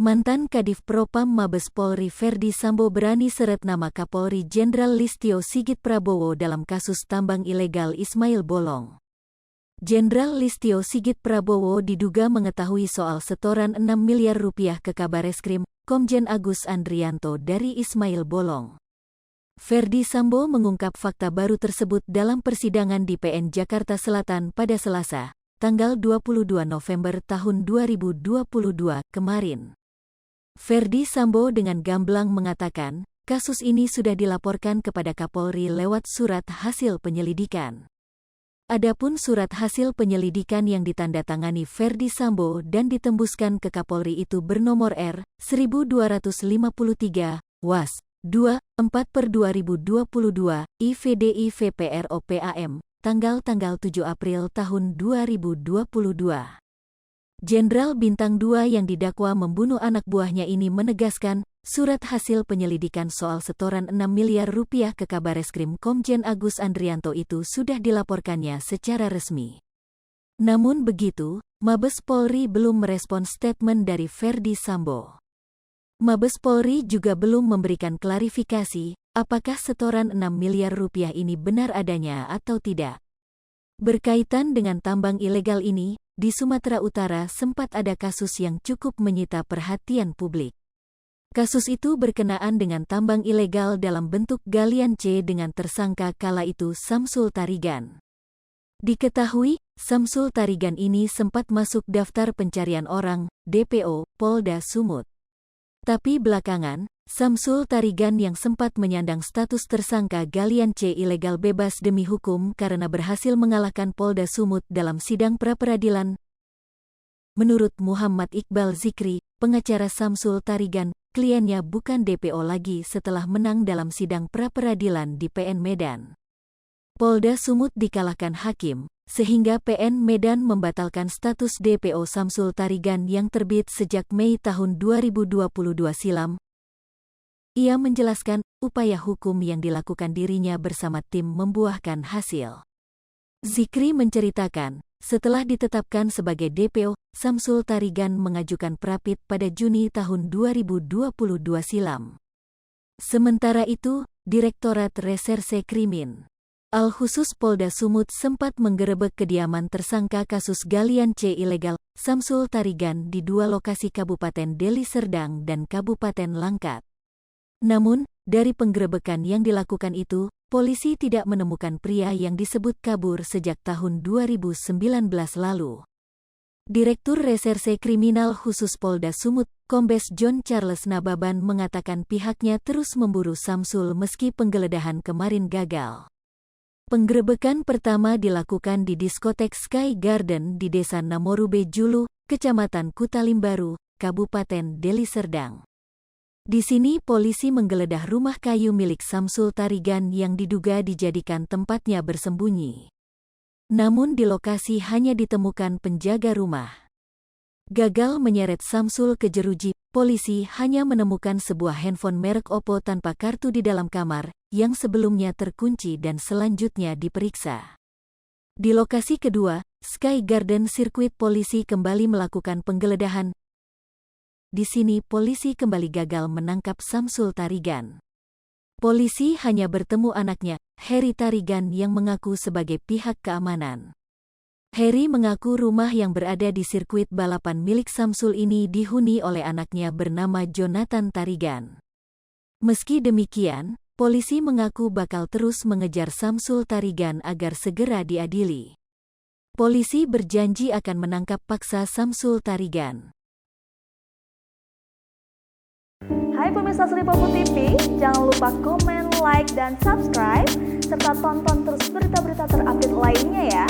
Mantan Kadif Propam Mabes Polri Ferdi Sambo berani seret nama Kapolri Jenderal Listio Sigit Prabowo dalam kasus tambang ilegal Ismail Bolong. Jenderal Listio Sigit Prabowo diduga mengetahui soal setoran 6 miliar rupiah ke Kabareskrim Komjen Agus Andrianto dari Ismail Bolong. Ferdi Sambo mengungkap fakta baru tersebut dalam persidangan di PN Jakarta Selatan pada Selasa, tanggal 22 November tahun 2022 kemarin. Ferdi Sambo dengan gamblang mengatakan, kasus ini sudah dilaporkan kepada Kapolri lewat surat hasil penyelidikan. Adapun surat hasil penyelidikan yang ditandatangani Ferdi Sambo dan ditembuskan ke Kapolri itu bernomor R1253, WAS 24/2022, IVDI VPROPAM, tanggal 7 April tahun 2022. Jenderal Bintang 2 yang didakwa membunuh anak buahnya ini menegaskan, surat hasil penyelidikan soal setoran 6 miliar rupiah ke Kabareskrim Komjen Agus Andrianto itu sudah dilaporkannya secara resmi. Namun begitu, Mabes Polri belum merespon statement dari Ferdi Sambo. Mabes Polri juga belum memberikan klarifikasi, apakah setoran 6 miliar rupiah ini benar adanya atau tidak. Berkaitan dengan tambang ilegal ini, di Sumatera Utara sempat ada kasus yang cukup menyita perhatian publik. Kasus itu berkenaan dengan tambang ilegal dalam bentuk galian C dengan tersangka kala itu Samsul Tarigan. Diketahui, Samsul Tarigan ini sempat masuk daftar pencarian orang, DPO, Polda Sumut. Tapi belakangan, Samsul Tarigan yang sempat menyandang status tersangka galian C ilegal bebas demi hukum karena berhasil mengalahkan Polda Sumut dalam sidang pra-peradilan. Menurut Muhammad Iqbal Zikri, pengacara Samsul Tarigan, kliennya bukan DPO lagi setelah menang dalam sidang pra-peradilan di PN Medan. Polda Sumut dikalahkan hakim, sehingga PN Medan membatalkan status DPO Samsul Tarigan yang terbit sejak Mei tahun 2022 silam. Ia menjelaskan, upaya hukum yang dilakukan dirinya bersama tim membuahkan hasil. Zikri menceritakan, setelah ditetapkan sebagai DPO, Samsul Tarigan mengajukan prapit pada Juni tahun 2022 silam. Sementara itu, Direktorat Reserse Krimin Al-Khusus Polda Sumut sempat menggerebek kediaman tersangka kasus galian C ilegal, Samsul Tarigan di dua lokasi Kabupaten Deli Serdang dan Kabupaten Langkat. Namun, dari penggerebekan yang dilakukan itu, polisi tidak menemukan pria yang disebut kabur sejak tahun 2019 lalu. Direktur Reserse Kriminal Khusus Polda Sumut, Kombes John Charles Nababan mengatakan pihaknya terus memburu Samsul meski penggeledahan kemarin gagal. Penggerebekan pertama dilakukan di diskotek Sky Garden di Desa Namorube Julu, Kecamatan Kutalimbaru, Kabupaten Deli Serdang. Di sini polisi menggeledah rumah kayu milik Samsul Tarigan yang diduga dijadikan tempatnya bersembunyi. Namun di lokasi hanya ditemukan penjaga rumah. Gagal menyeret Samsul ke jeruji, polisi hanya menemukan sebuah handphone merek Oppo tanpa kartu di dalam kamar, yang sebelumnya terkunci dan selanjutnya diperiksa. Di lokasi kedua, Sky Garden Sirkuit polisi kembali melakukan penggeledahan. Di sini polisi kembali gagal menangkap Samsul Tarigan. Polisi hanya bertemu anaknya, Heri Tarigan yang mengaku sebagai pihak keamanan. Heri mengaku rumah yang berada di sirkuit balapan milik Samsul ini dihuni oleh anaknya bernama Jonathan Tarigan. Meski demikian, polisi mengaku bakal terus mengejar Samsul Tarigan agar segera diadili. Polisi berjanji akan menangkap paksa Samsul Tarigan. Hai pemirsa Sri Popo TV, jangan lupa komen, like, dan subscribe, serta tonton terus berita-berita terupdate lainnya ya.